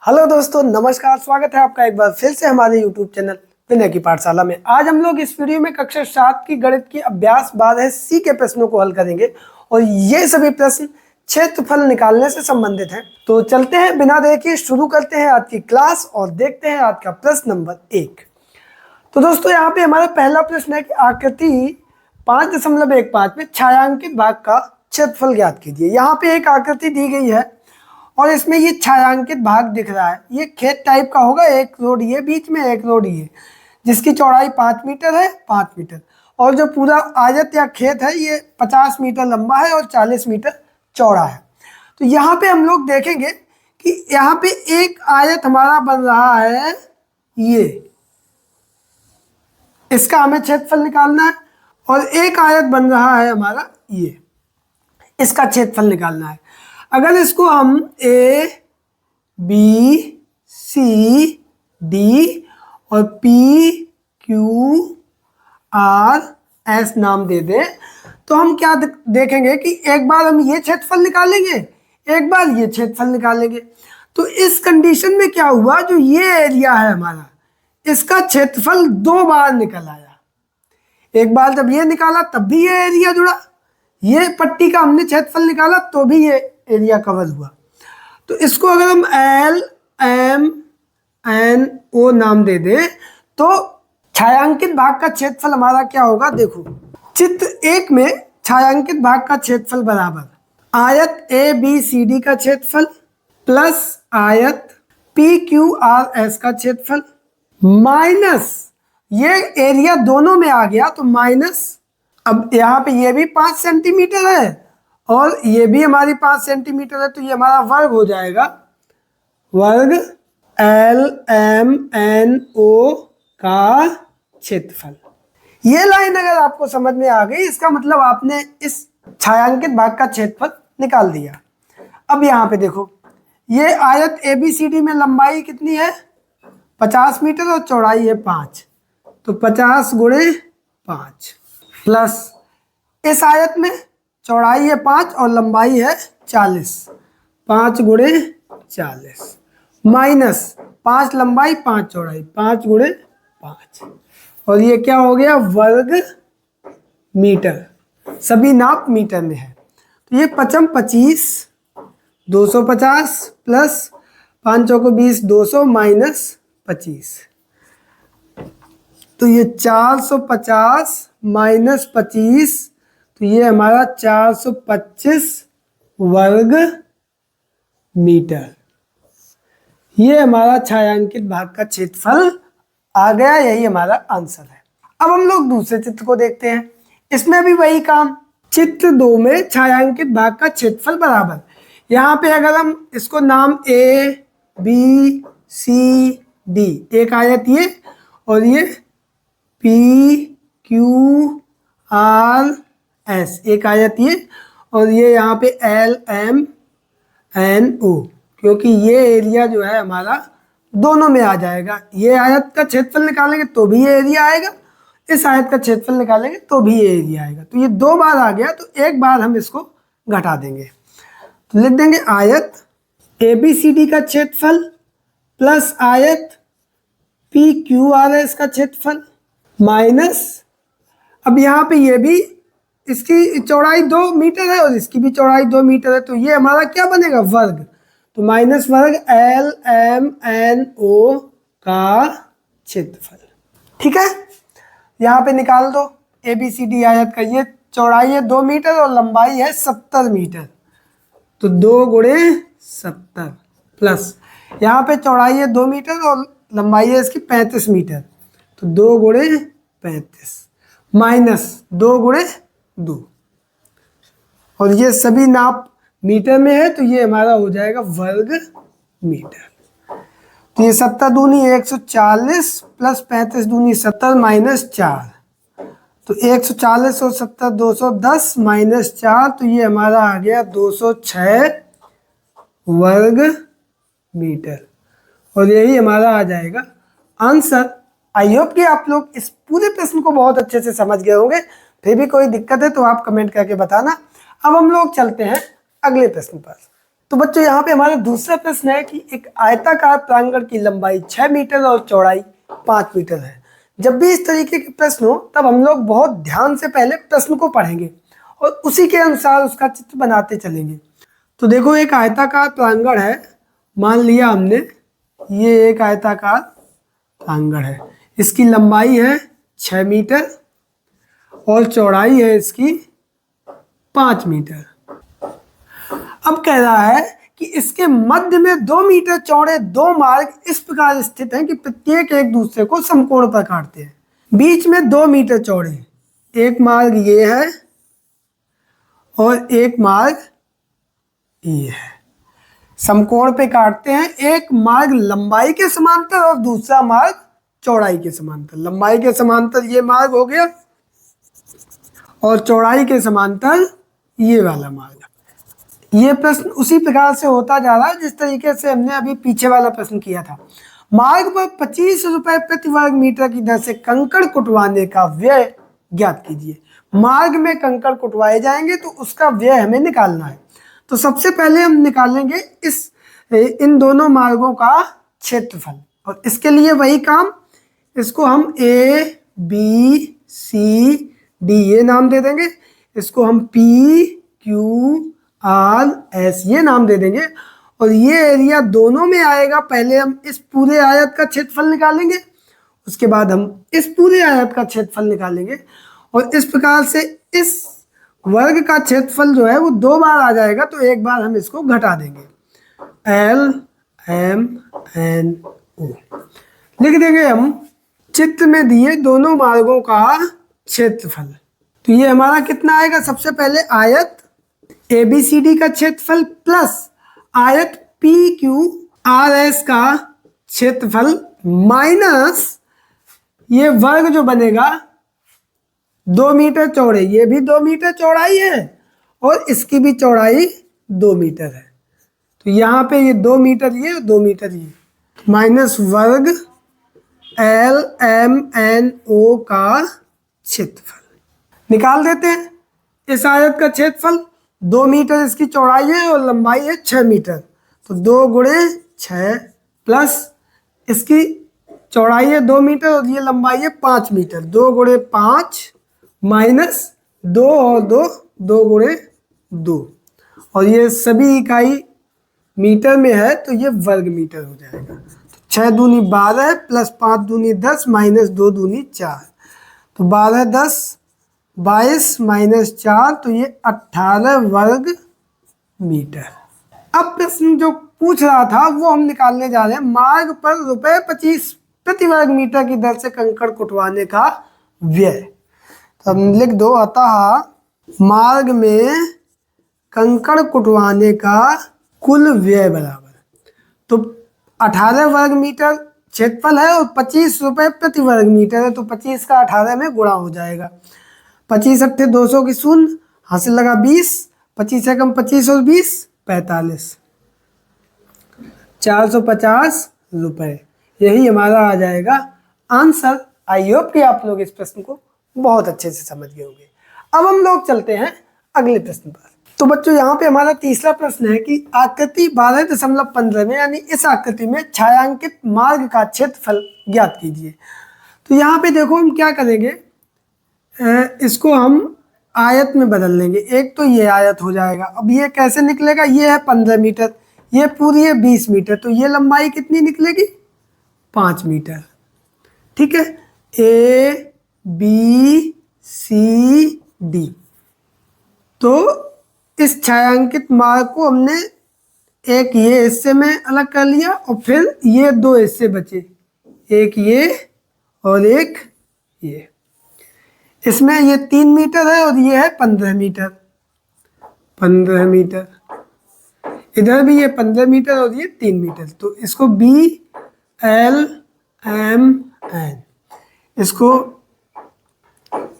Hello दोस्तों, नमस्कार। स्वागत है आपका एक बार फिर से हमारे यूट्यूब चैनल विनय की पाठशाला में। आज हम लोग इस वीडियो में कक्षा 7 की गणित की अभ्यास 12 सी के प्रश्नों को हल करेंगे और ये सभी प्रश्न क्षेत्रफल निकालने से संबंधित हैं। तो चलते हैं, बिना देखे शुरू करते हैं आज की क्लास और देखते हैं आज का प्रश्न नंबर 1। तो दोस्तों, यहाँ पे हमारा पहला प्रश्न है कि आकृति 5.15 में छायांकित भाग का क्षेत्रफल ज्ञात कीजिए। यहाँ पे एक आकृति दी गई है और इसमें ये छायांकित भाग दिख रहा है। ये खेत टाइप का होगा, एक रोड ये बीच में, एक रोड ये, जिसकी चौड़ाई 5 मीटर है, 5 मीटर। और जो पूरा आयत या खेत है ये 50 मीटर लंबा है और 40 मीटर चौड़ा है। तो यहाँ पे हम लोग देखेंगे कि यहाँ पे एक आयत हमारा बन रहा है, ये इसका हमें क्षेत्रफल निकालना है, और एक आयत बन रहा है हमारा ये, इसका क्षेत्रफल निकालना है। अगर इसको हम ए बी सी डी और पी क्यू आर एस नाम दे दें तो हम क्या देखेंगे कि एक बार हम ये क्षेत्रफल निकालेंगे, एक बार ये क्षेत्रफल निकालेंगे। तो इस कंडीशन में क्या हुआ, जो ये एरिया है हमारा, इसका क्षेत्रफल 2 बार निकल आया। एक बार जब ये निकाला तब भी ये एरिया जुड़ा, ये पट्टी का हमने क्षेत्रफल निकाला तो भी ये एरिया कवर हुआ। तो इसको अगर हम एल एम एन ओ नाम दे दे तो छायांकित भाग का क्षेत्रफल हमारा क्या होगा। देखो, चित्र 1 में छायांकित भाग का क्षेत्रफल बराबर आयत ए बी सी डी का क्षेत्रफल प्लस आयत पी क्यू आर एस का क्षेत्रफल माइनस ये एरिया दोनों में आ गया तो माइनस, अब यहाँ पे ये भी 5 सेंटीमीटर है और ये भी हमारी 5 सेंटीमीटर है, तो ये हमारा वर्ग हो जाएगा, वर्ग एल एम एन ओ का क्षेत्रफल। ये लाइन अगर आपको समझ में आ गई, इसका मतलब आपने इस छायांकित भाग का क्षेत्रफल निकाल दिया। अब यहाँ पे देखो, ये आयत ए बी सी डी में लंबाई कितनी है, 50 मीटर और चौड़ाई है 5, तो 50 गुणे 5 प्लस इस आयत में चौड़ाई है 5 और लंबाई है 40, 5 गुणे 40 माइनस 5 लंबाई 5 चौड़ाई, 5 गुणे 5, और ये क्या हो गया, वर्ग मीटर। सभी नाप मीटर में है। तो ये 55 25 250 प्लस 5 चौको 20 200 माइनस 25, तो ये 450 माइनस 25, तो ये हमारा 425 वर्ग मीटर। ये हमारा छायांकित भाग का क्षेत्रफल आ गया, यही हमारा आंसर है। अब हम लोग दूसरे चित्र को देखते हैं। इसमें भी वही काम, चित्र 2 में छायांकित भाग का क्षेत्रफल बराबर, यहाँ पे अगर हम इसको नाम ए बी सी डी, एक आयत ये और ये पी क्यू आर एस, एक आयत ये, और ये यहाँ पे एल एम एन ओ, क्योंकि ये एरिया जो है हमारा दोनों में आ जाएगा। ये आयत का क्षेत्रफल निकालेंगे तो भी ये एरिया आएगा, इस आयत का क्षेत्रफल निकालेंगे तो भी ये एरिया आएगा। तो ये 2 बार आ गया, तो एक बार हम इसको घटा देंगे, तो लिख देंगे आयत ए बी सी डी का क्षेत्रफल प्लस आयत पी क्यू आर एस का क्षेत्रफल माइनस, अब यहाँ पे ये भी, इसकी चौड़ाई 2 मीटर है और इसकी भी चौड़ाई 2 मीटर है, तो ये हमारा क्या बनेगा, वर्ग, तो माइनस वर्ग एल एम एन ओ का क्षेत्रफल। ठीक है, यहाँ पे निकाल दो ए बी सी डी आयत का, ये चौड़ाई है 2 मीटर और लंबाई है 70 मीटर, तो 2 गुणे 70 प्लस यहाँ पे चौड़ाई है 2 मीटर और लंबाई है इसकी 35 मीटर, तो 2 गुणे 35 माइनस 2 गुणे 2, और ये सभी नाप मीटर में है, तो ये हमारा हो जाएगा वर्ग मीटर। तो ये 70 दूनी 140 प्लस 35 दूनी 70 माइनस 4, तो 140 और 70 210 माइनस 4, तो ये हमारा आ गया 206 वर्ग मीटर, और यही हमारा आ जाएगा आंसर। आई होप कि आप लोग इस पूरे प्रश्न को बहुत अच्छे से समझ गए होंगे। फिर भी कोई दिक्कत है तो आप कमेंट करके बताना। अब हम लोग चलते हैं अगले प्रश्न पर। तो बच्चों यहाँ पे हमारा दूसरा प्रश्न है कि एक आयताकार प्रांगण की लंबाई 6 मीटर और चौड़ाई 5 मीटर है। जब भी इस तरीके के प्रश्न हो तब हम लोग बहुत ध्यान से पहले प्रश्न को पढ़ेंगे और उसी के अनुसार उसका चित्र बनाते चलेंगे। तो देखो एक आयताकार प्रांगण है, मान लिया हमने ये एक आयताकार प्रांगण है, इसकी लंबाई है 6 मीटर और चौड़ाई है इसकी 5 मीटर। अब कह रहा है कि इसके मध्य में 2 मीटर चौड़े दो मार्ग इस प्रकार स्थित हैं कि प्रत्येक एक दूसरे को समकोण पर काटते हैं। बीच में 2 मीटर चौड़े एक मार्ग ये है और एक मार्ग ये है, समकोण पे काटते हैं। एक मार्ग लंबाई के समांतर और दूसरा मार्ग चौड़ाई के समांतर। लंबाई के समांतर ये मार्ग हो गया और चौड़ाई के समांतर ये वाला मार्ग। ये प्रश्न उसी प्रकार से होता जा रहा है जिस तरीके से हमने अभी पीछे वाला प्रश्न किया था। मार्ग पर 25 रुपए प्रति वर्ग मीटर की दर से कंकड़ कुटवाने का व्यय ज्ञात कीजिए। मार्ग में कंकड़ कुटवाए जाएंगे तो उसका व्यय हमें निकालना है। तो सबसे पहले हम निकालेंगे इन दोनों मार्गों का क्षेत्रफल, और इसके लिए वही काम, इसको हम A B C D ये नाम दे देंगे, इसको हम P Q R S ये नाम दे देंगे, और ये एरिया दोनों में आएगा। पहले हम इस पूरे आयत का क्षेत्रफल निकालेंगे, उसके बाद हम इस पूरे आयत का क्षेत्रफल निकालेंगे, और इस प्रकार से इस वर्ग का क्षेत्रफल जो है वो 2 बार आ जाएगा, तो एक बार हम इसको घटा देंगे। L M N O लिख देंगे हम चित्र में दिए दोनों मार्गों का क्षेत्रफल। तो ये हमारा कितना आएगा, सबसे पहले आयत ABCD का क्षेत्रफल प्लस आयत PQRS का क्षेत्रफल माइनस ये वर्ग जो बनेगा 2 मीटर चौड़े, ये भी 2 मीटर चौड़ाई है और इसकी भी चौड़ाई 2 मीटर है। तो यहाँ पे ये 2 मीटर ये और 2 मीटर ये, माइनस वर्ग LMNO का क्षेत्रफल निकाल देते हैं। इस आयत का क्षेत्रफल 2 मीटर इसकी चौड़ाई है और लंबाई है 6 मीटर, तो 2 गुणे 6 प्लस इसकी चौड़ाई है 2 मीटर और ये लंबाई है 5 मीटर, 2 गुणे 5 माइनस 2 और 2, 2 गुणे 2, और ये सभी इकाई मीटर में है तो ये वर्ग मीटर हो जाएगा। तो 6 दूनी 12 प्लस 5 दूनी 10 माइनस 2 दूनी 4, तो 12 10 22 माइनस 4, तो ये 18 वर्ग मीटर। अब प्रश्न जो पूछ रहा था वो हम निकालने जा रहे हैं। मार्ग पर रुपए 25 प्रति वर्ग मीटर की दर से कंकड़ कुटवाने का व्यय। तो हम लिख दो, अतः मार्ग में कंकड़ कुटवाने का कुल व्यय बराबर, तो 18 वर्ग मीटर क्षेत्रफल है और 25 रुपए प्रति वर्ग मीटर है, तो 25 का 18 में गुणा हो जाएगा। 25 अट्ठे 200 की शून्य, हासिल लगा 20, 25 से कम 25 और 20 45, 450 रुपए, यही हमारा आ जाएगा आंसर। आई होप कि आप लोग इस प्रश्न को बहुत अच्छे से समझ गए होंगे। अब हम लोग चलते हैं अगले प्रश्न पर। तो बच्चों यहाँ पे हमारा तीसरा प्रश्न है कि आकृति 12.15 में, यानी इस आकृति में छायांकित मार्ग का क्षेत्रफल ज्ञात कीजिए। तो यहाँ पे देखो हम क्या करेंगे, इसको हम आयत में बदल लेंगे। एक तो ये आयत हो जाएगा, अब ये कैसे निकलेगा, ये है 15 मीटर, ये पूरी है 20 मीटर, तो ये लंबाई कितनी निकलेगी 5 मीटर। ठीक है, ABCD। तो इस छायांकित मार्ग को हमने एक ये हिस्से में अलग कर लिया और फिर ये 2 हिस्से बचे, एक ये और एक ये। इसमें ये 3 मीटर है और ये है 15 मीटर, 15 मीटर। इधर भी ये 15 मीटर और ये 3 मीटर, तो इसको BLMN, इसको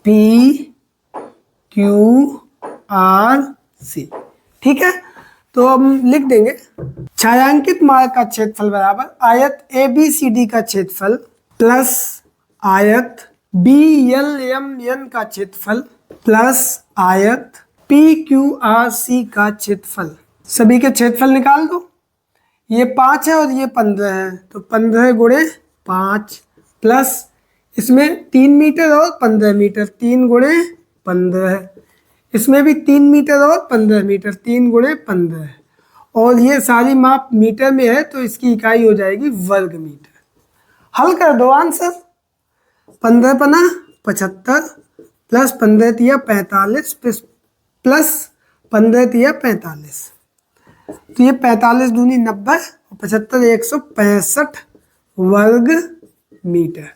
PQRC। ठीक है, तो हम लिख देंगे छायांकित मार्ग का क्षेत्रफल बराबर आयत ABCD का क्षेत्रफल प्लस आयत BLMN का क्षेत्रफल प्लस आयत PQRC का क्षेत्रफल सभी के क्षेत्रफल निकाल दो। ये 5 है और ये 15 है, तो 15 गुणे 5 प्लस इसमें 3 मीटर और 15 मीटर, 3 गुणे 15 है। इसमें भी 3 मीटर और 15 मीटर, 3 गुणे 15 है। और ये सारी माप मीटर में है, तो इसकी इकाई हो जाएगी वर्ग मीटर। हल कर दो आंसर। 15 पना 75 प्लस 15 तिया 45 प्लस 15 तिया 45, तो ये 45 दूनी 90 और 75 165 वर्ग मीटर।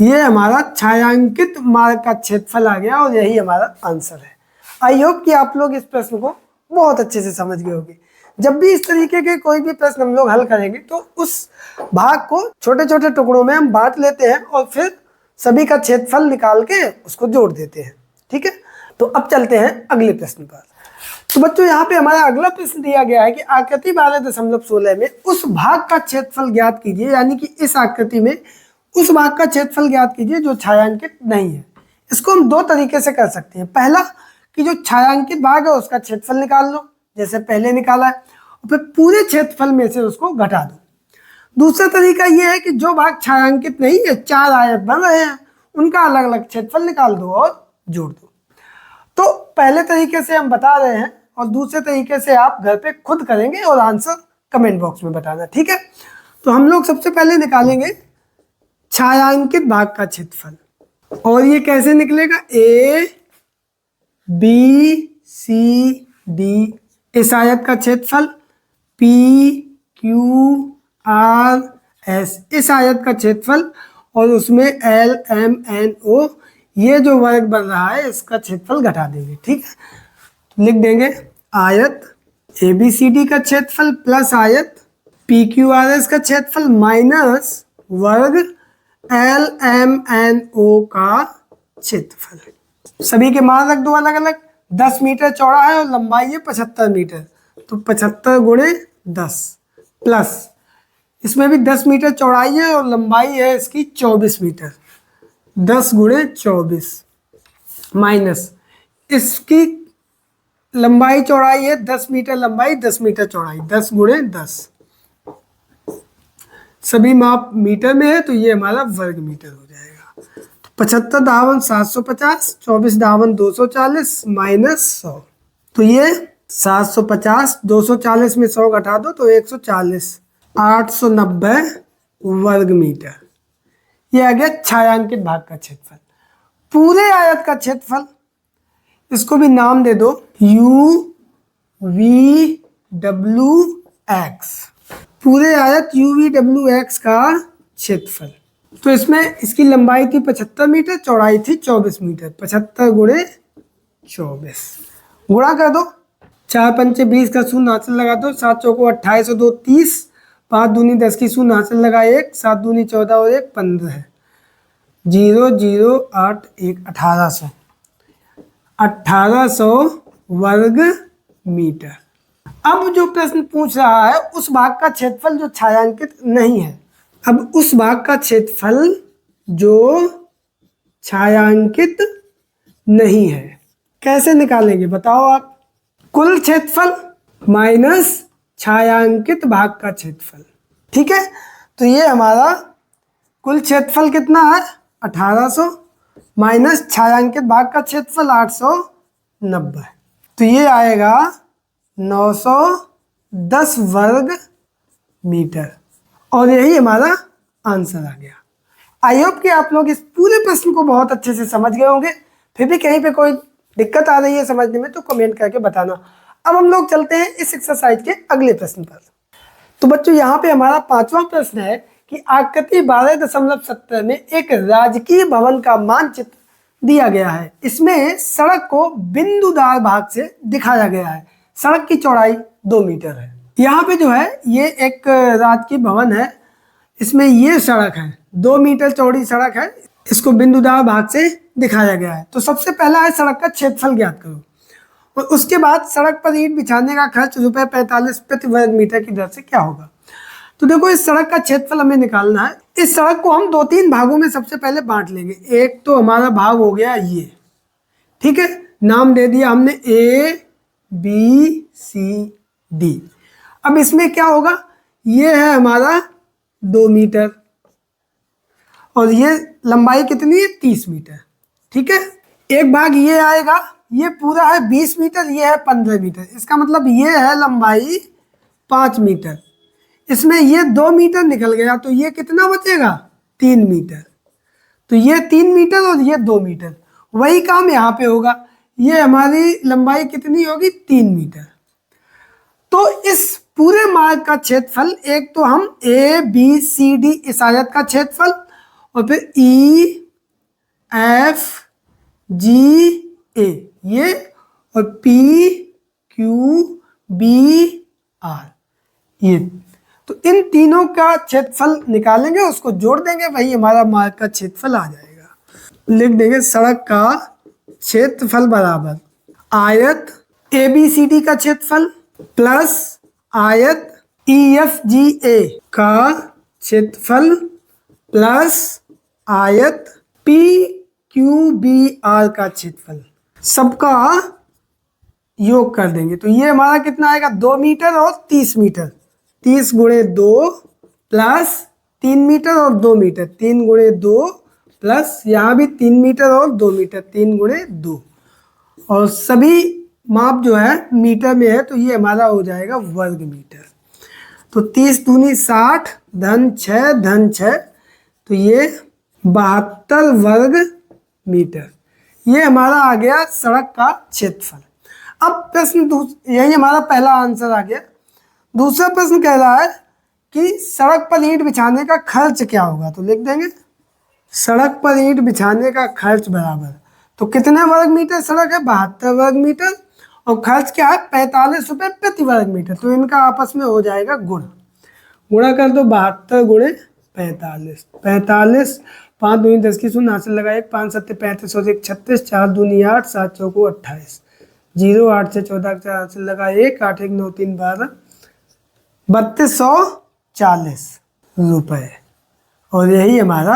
ये हमारा छायांकित मार्ग का क्षेत्रफल आ गया और यही हमारा आंसर है। आई होप कि आप लोग इस प्रश्न को बहुत अच्छे से समझ गए होंगे। जब भी इस तरीके के कोई भी प्रश्न हम लोग हल करेंगे तो उस भाग को छोटे छोटे टुकड़ों में हम बांट लेते हैं और फिर सभी का क्षेत्रफल निकाल के उसको जोड़ देते हैं। ठीक है, तो अब चलते हैं अगले प्रश्न पर। तो बच्चों यहाँ पे हमारा अगला प्रश्न दिया गया है कि आकृति 12.16 में उस भाग का क्षेत्रफल ज्ञात कीजिए, यानी कि इस आकृति में उस भाग का क्षेत्रफल ज्ञात कीजिए जो छायांकित नहीं है। इसको हम दो तरीके से कर सकते हैं। पहला कि जो छायांकित भाग है उसका क्षेत्रफल निकाल लो, जैसे पहले निकाला है, और फिर पूरे क्षेत्रफल में से उसको घटा दो। दूसरा तरीका यह है कि जो भाग छायांकित नहीं है, 4 आयत बन रहे हैं, उनका अलग अलग क्षेत्रफल निकाल दो और जोड़ दो। तो पहले तरीके से हम बता रहे हैं और दूसरे तरीके से आप घर पे खुद करेंगे और आंसर कमेंट बॉक्स में बताना। ठीक है, तो हम लोग सबसे पहले निकालेंगे छायांकित भाग का क्षेत्रफल, और ये कैसे निकलेगा, A B C D, इस आयत का क्षेत्रफल P Q R S, इस आयत का क्षेत्रफल, और उसमें L M N O, ये जो वर्ग बन रहा है इसका क्षेत्रफल घटा देंगे। ठीक है, तो लिख देंगे आयत ABCD का क्षेत्रफल प्लस आयत PQRS का क्षेत्रफल माइनस वर्ग LMNO का क्षेत्रफल। सभी के मान रख दो अलग अलग। 10 मीटर चौड़ा है और लंबाई है 75 मीटर, तो 75 गुणे 10 प्लस इसमें भी 10 मीटर चौड़ाई है और लंबाई है इसकी 24 मीटर, 10 गुणे 24 माइनस इसकी लंबाई चौड़ाई है 10 मीटर लंबाई, 10 मीटर चौड़ाई, 10 गुणे 10, सभी माप मीटर में है, तो ये हमारा वर्ग मीटर हो जाएगा। तो 75 दावन 750, 24 दावन 240 माइनस 100, तो ये 750, 240 में 100 घटा दो तो 140, 890 वर्ग मीटर। ये आ गया छायांकित भाग का क्षेत्रफल। पूरे आयत का क्षेत्रफल, इसको भी नाम दे दो UVWX, पूरे आयत UVWX का क्षेत्रफल। तो इसमें इसकी लंबाई थी 75 मीटर, चौड़ाई थी 24 मीटर, 75 गुणे 24 गुणा कर दो, 4 पंचे 20 का शून्य हासिल लगा दो, 7 चौको 28 और 2 30, 5 दूनी 10 की शून्य हासिल लगा 1, 7 दूनी 14 और 1 15 है, 0 0 8 1 1800, 1800 वर्ग मीटर। अब जो प्रश्न पूछ रहा है उस भाग का क्षेत्रफल जो छायांकित नहीं है। अब उस भाग का क्षेत्रफल जो छायांकित नहीं है कैसे निकालेंगे बताओ आप। कुल क्षेत्रफल माइनस छायांकित भाग का क्षेत्रफल। ठीक है, तो ये हमारा कुल क्षेत्रफल कितना है 1800 माइनस छायांकित भाग का क्षेत्रफल 890, तो ये आएगा 910 वर्ग मीटर, और यही हमारा आंसर आ गया। आई होप कि आप लोग इस पूरे प्रश्न को बहुत अच्छे से समझ गए होंगे। फिर भी कहीं पे कोई दिक्कत आ रही है समझने में तो कमेंट करके बताना। अब हम लोग चलते हैं इस एक्सरसाइज के अगले प्रश्न पर। तो बच्चों यहाँ पे हमारा 5वां प्रश्न है कि आकृति 12.17 में एक राजकीय भवन का मानचित्र दिया गया है। इसमें सड़क को बिंदुदार भाग से दिखाया गया है। सड़क की चौड़ाई 2 मीटर है। यहाँ पे जो है ये एक राजकीय भवन है, इसमें ये सड़क है 2 मीटर चौड़ी सड़क है, इसको बिंदुदार भाग से दिखाया गया है। तो सबसे पहला है सड़क का क्षेत्रफल ज्ञात करो, और उसके बाद सड़क पर ईंट बिछाने का खर्च ₹45 प्रति वर्ग मीटर की दर से क्या होगा। तो देखो इस सड़क का क्षेत्रफल हमें निकालना है। इस सड़क को हम 2-3 भागों में सबसे पहले बांट लेंगे। एक तो हमारा भाग हो गया ये, ठीक है, नाम दे दिया हमने A ABCD। अब इसमें क्या होगा, ये है हमारा 2 मीटर और ये लंबाई कितनी है 30 मीटर। ठीक है, एक भाग ये आएगा, ये पूरा है 20 मीटर, ये है 15 मीटर, इसका मतलब ये है लंबाई 5 मीटर। इसमें ये 2 मीटर निकल गया तो ये कितना बचेगा 3 मीटर। तो ये 3 मीटर और ये 2 मीटर, वही काम यहाँ पे होगा। ये हमारी लंबाई कितनी होगी 3 मीटर। तो इस पूरे मार्ग का क्षेत्रफल, एक तो हम ABCD इस आयत का क्षेत्रफल और फिर EFGA ये और PQBR ये, तो इन तीनों का क्षेत्रफल निकालेंगे, उसको जोड़ देंगे, वही हमारा मार्ग का क्षेत्रफल आ जाएगा। लिख देंगे सड़क का क्षेत्रफल बराबर आयत ABCD का क्षेत्रफल प्लस आयत EFGA का क्षेत्रफल प्लस आयत PQBR का क्षेत्रफल, सबका योग कर देंगे। तो ये हमारा कितना आएगा 2 मीटर और 30 मीटर, 30 गुणे 2 प्लस 3 मीटर और 2 मीटर, 3 गुणे 2 प्लस यहाँ भी 3 मीटर और 2 मीटर, 3 गुणे 2, और सभी माप जो है मीटर में है, तो ये हमारा हो जाएगा वर्ग मीटर। तो 30 दूनी 60 धन 6 धन 6, तो ये 72 वर्ग मीटर, ये हमारा आ गया सड़क का क्षेत्रफल। अब प्रश्न यही हमारा पहला आंसर आ गया। दूसरा प्रश्न कह रहा है कि सड़क पर ईंट बिछाने का खर्च क्या होगा, तो लिख देंगे सड़क पर ईंट बिछाने का खर्च बराबर, तो कितने वर्ग मीटर सड़क है 72 वर्ग मीटर और खर्च क्या है 45 रुपये प्रति वर्ग मीटर, तो इनका आपस में हो जाएगा गुणा कर दो 72 गुणे 45, 45 5 दूनी 10 की शून्य हासिल लगाए 5 7 35 और 1 36, 4 दूनी 8 7 चौको 28, 0 8 से 14 4 हासिल लगा 1 8 1 9 3 12 3240 रुपये, और यही हमारा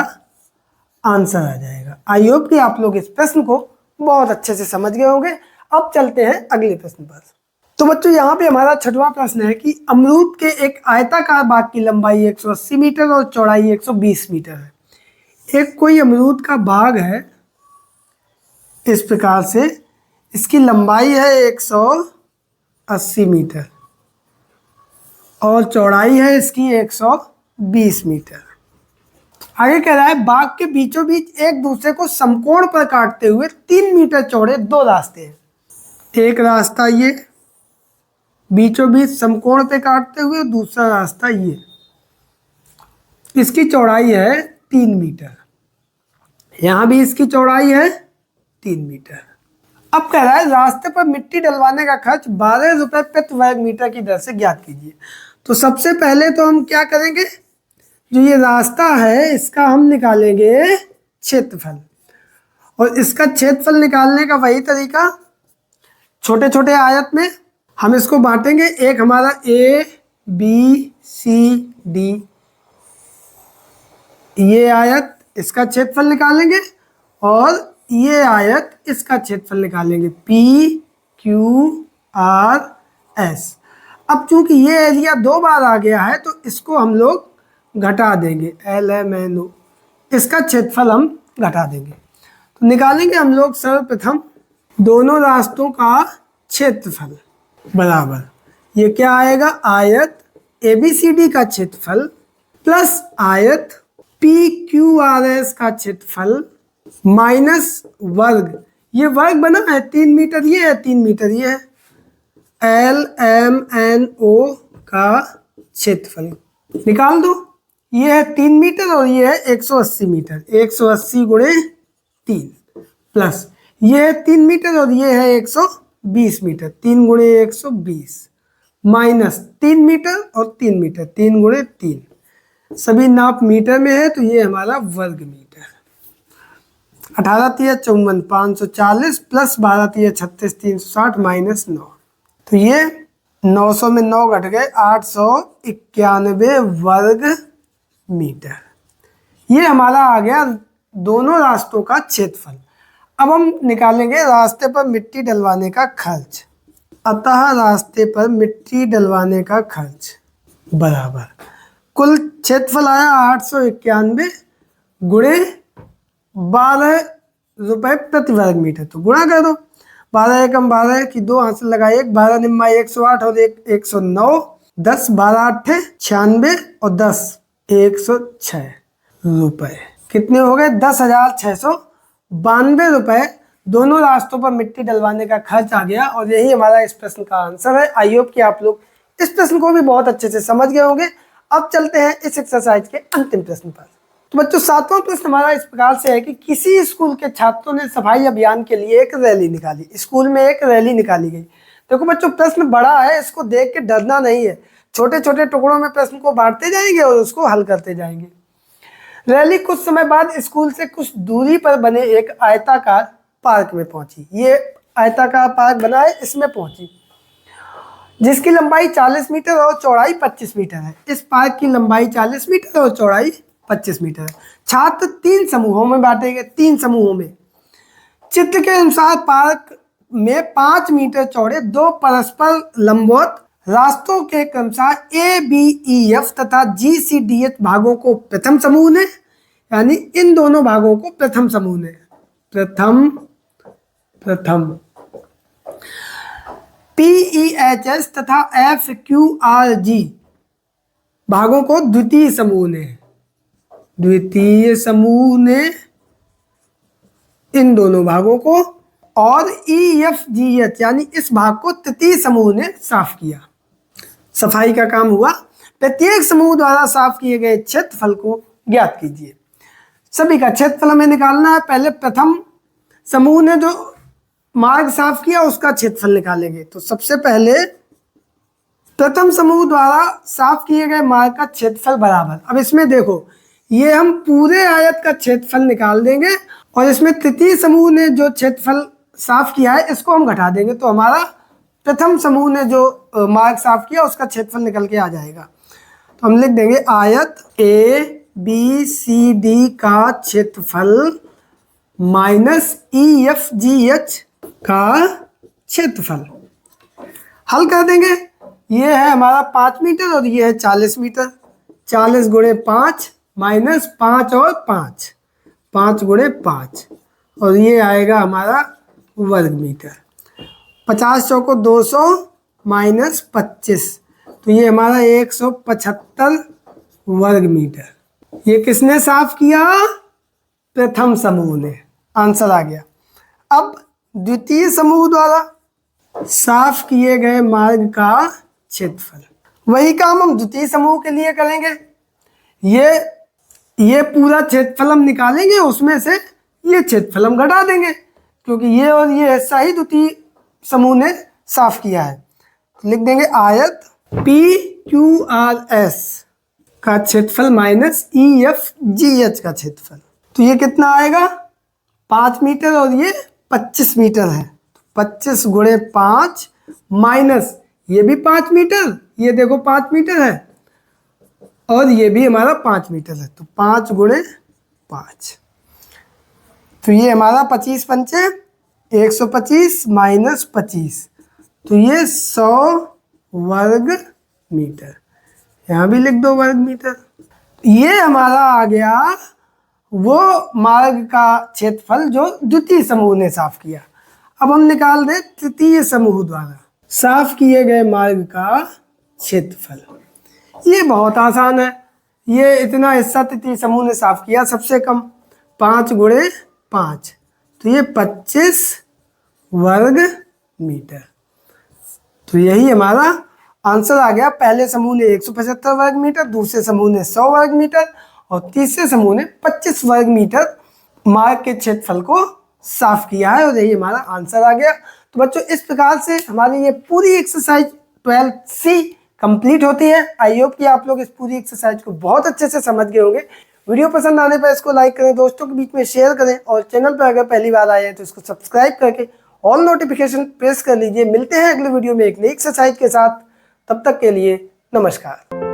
आंसर आ जाएगा। आई होप कि आप लोग इस प्रश्न को बहुत अच्छे से समझ गए होंगे। अब चलते हैं अगले प्रश्न पर। तो बच्चों यहाँ पे हमारा छठवां प्रश्न है कि अमरूद के एक आयताकार बाग की लंबाई 180 मीटर और चौड़ाई 120 मीटर है। एक कोई अमरूद का बाग है इस प्रकार से, इसकी लंबाई है 180 मीटर और चौड़ाई है इसकी 120 मीटर। आगे कह रहा है बाग के बीचों बीच एक दूसरे को समकोण पर काटते हुए 3 मीटर चौड़े 2 रास्ते हैं। एक रास्ता ये बीचों बीच समकोण पे काटते हुए, दूसरा रास्ता ये, इसकी चौड़ाई है 3 मीटर, यहाँ भी इसकी चौड़ाई है 3 मीटर। अब कह रहा है रास्ते पर मिट्टी डलवाने का खर्च 12 रुपये प्रति वर्ग मीटर की दर से ज्ञात कीजिए। तो सबसे पहले तो हम क्या करेंगे, जो ये रास्ता है इसका हम निकालेंगे क्षेत्रफल, और इसका क्षेत्रफल निकालने का वही तरीका, छोटे छोटे आयत में हम इसको बांटेंगे। एक हमारा ABCD ये आयत, इसका क्षेत्रफल निकालेंगे, और ये आयत इसका क्षेत्रफल निकालेंगे PQRS। अब चूंकि ये एरिया 2 बार आ गया है तो इसको हम लोग घटा देंगे, LMNO, इसका क्षेत्रफल हम घटा देंगे। तो निकालेंगे हम लोग सर्वप्रथम दोनों रास्तों का क्षेत्रफल बराबर, ये क्या आएगा आयत ABCD का क्षेत्रफल प्लस आयत PQRS का क्षेत्रफल माइनस वर्ग, ये वर्ग बना है 3 मीटर ये है 3 मीटर ये है, LMNO का क्षेत्रफल निकाल दो। ये है 3 मीटर और ये है 180 मीटर, 180 गुणे 3 प्लस ये है 3 मीटर और ये है 120 मीटर, 3 गुणे 120 माइनस 3 मीटर और 3 मीटर, 3 गुणे 3, सभी नाप मीटर में है तो ये हमारा वर्ग मीटर। 18 तिया 54 540 प्लस 12 तिया 36 360 माइनस 9, तो ये 900 में 9 घट गए 891 वर्ग मीटर। ये हमारा आ गया दोनों रास्तों का क्षेत्रफल। अब हम निकालेंगे रास्ते पर मिट्टी डलवाने का खर्च। अतः रास्ते पर मिट्टी डलवाने का खर्च बराबर कुल क्षेत्रफल आया 891 गुणे 12 रुपए प्रति वर्ग मीटर। तो गुणा कर दो, 12 एकम 12 की 2 हाथ से लगाए 1, 12 निम्मा 108 और 1 109, 10 12 8 96 और 10 106 रुपए। कितने हो गए? 10,692 रुपए दोनों रास्तों पर मिट्टी डलवाने का खर्च आ गया। और यही हमारा इस प्रश्न का आंसर है। आई होप कि आप लोग इस प्रश्न को भी बहुत अच्छे से समझ गए होंगे। अब चलते हैं इस एक्सरसाइज के अंतिम प्रश्न पर। तो बच्चों 7वां प्रश्न हमारा इस प्रकार से है कि किसी स्कूल के छात्रों ने सफाई अभियान के लिए एक रैली निकाली। स्कूल में एक रैली निकाली गई। देखो बच्चों प्रश्न बड़ा है, इसको देख के डरना नहीं है। छोटे छोटे टुकड़ों में प्रश्न को बांटते जाएंगे और उसको हल करते जाएंगे। रैली कुछ समय बाद स्कूल से कुछ दूरी पर बने एक आयताकार पार्क में पहुंची। ये आयताकार पार्क बना है, इसमें पहुंची, जिसकी लंबाई 40 मीटर और चौड़ाई 25 मीटर है। इस पार्क की लंबाई 40 मीटर और चौड़ाई 25 मीटर है। छात्र 3 समूहों में बांटे गए, 3 समूहों में। चित्र के अनुसार पार्क में 5 मीटर चौड़े 2 परस्पर लंबवत रास्तों के क्रमशः ABEF तथा GCDH भागों को प्रथम समूह ने, यानी इन दोनों भागों को प्रथम समूह ने, प्रथम PEHS तथा FQRG भागों को द्वितीय समूह ने इन दोनों भागों को, और EFGH यानी इस भाग को तृतीय समूह ने साफ किया। सफाई का काम हुआ। प्रत्येक समूह द्वारा साफ किए गए क्षेत्रफल को ज्ञात कीजिए। सभी का क्षेत्रफल हमें निकालना है। पहले प्रथम समूह ने जो मार्ग साफ किया उसका क्षेत्रफल निकालेंगे। तो सबसे पहले प्रथम समूह द्वारा साफ किए गए मार्ग का क्षेत्रफल बराबर। अब इसमें देखो, ये हम पूरे आयत का क्षेत्रफल निकाल देंगे और इसमें तृतीय समूह ने जो क्षेत्रफल साफ किया है इसको हम घटा देंगे। तो हमारा प्रथम समूह ने जो मार्ग साफ किया उसका क्षेत्रफल निकल के आ जाएगा। तो हम लिख देंगे आयत ABCD का क्षेत्रफल माइनस EFGH का क्षेत्रफल। हल कर देंगे। ये है हमारा 5 मीटर और ये है 40 मीटर। 40 गुणे 5 माइनस 5 और 5, 5 गुणे 5, और ये आएगा हमारा वर्ग मीटर। 50 चौको 200 माइनस 25, तो ये हमारा 175 वर्ग मीटर। ये किसने साफ किया? प्रथम समूह ने। आंसर आ गया। अब द्वितीय समूह द्वारा साफ किए गए मार्ग का क्षेत्रफल, वही काम हम द्वितीय समूह के लिए करेंगे। ये पूरा क्षेत्रफल हम निकालेंगे, उसमें से ये क्षेत्रफल हम घटा देंगे, क्योंकि ये और ये हिस्सा ही द्वितीय समूह ने साफ किया है। तो लिख देंगे आयत PQRS का क्षेत्रफल माइनस EFGH का क्षेत्रफल। तो ये कितना आएगा? 5 मीटर और ये 25 मीटर है। 25 गुणे 5 माइनस ये भी 5 मीटर, ये देखो 5 मीटर है, और ये भी हमारा 5 मीटर है। तो 5 गुणे 5, तो ये हमारा 25 पंचे 125 माइनस 25, तो ये 100 वर्ग मीटर। यहाँ भी लिख दो वर्ग मीटर। ये हमारा आ गया वो मार्ग का क्षेत्रफल जो द्वितीय समूह ने साफ किया। अब हम निकाल दें तृतीय समूह द्वारा साफ किए गए मार्ग का क्षेत्रफल। ये बहुत आसान है। ये इतना हिस्सा तृतीय समूह ने साफ किया, सबसे कम 5 गुणे 5, तो ये 25 वर्ग मीटर। तो यही हमारा आंसर आ गया। पहले समूह ने 175 वर्ग मीटर, दूसरे समूह ने 100 वर्ग मीटर और तीसरे समूह ने 25 वर्ग मीटर मार्ग के क्षेत्रफल को साफ किया है, और यही हमारा आंसर आ गया। तो बच्चों इस प्रकार से हमारी ये पूरी एक्सरसाइज 12C कंप्लीट होती है। आई होप कि आप लोग इस पूरी एक्सरसाइज को बहुत अच्छे से समझ गए होंगे। वीडियो पसंद आने पर इसको लाइक करें, दोस्तों के बीच में शेयर करें, और चैनल पर अगर पहली बार आए हैं तो इसको सब्सक्राइब करके ऑल नोटिफिकेशन प्रेस कर लीजिए। मिलते हैं अगले वीडियो में एक नई एक्सरसाइज के साथ। तब तक के लिए नमस्कार।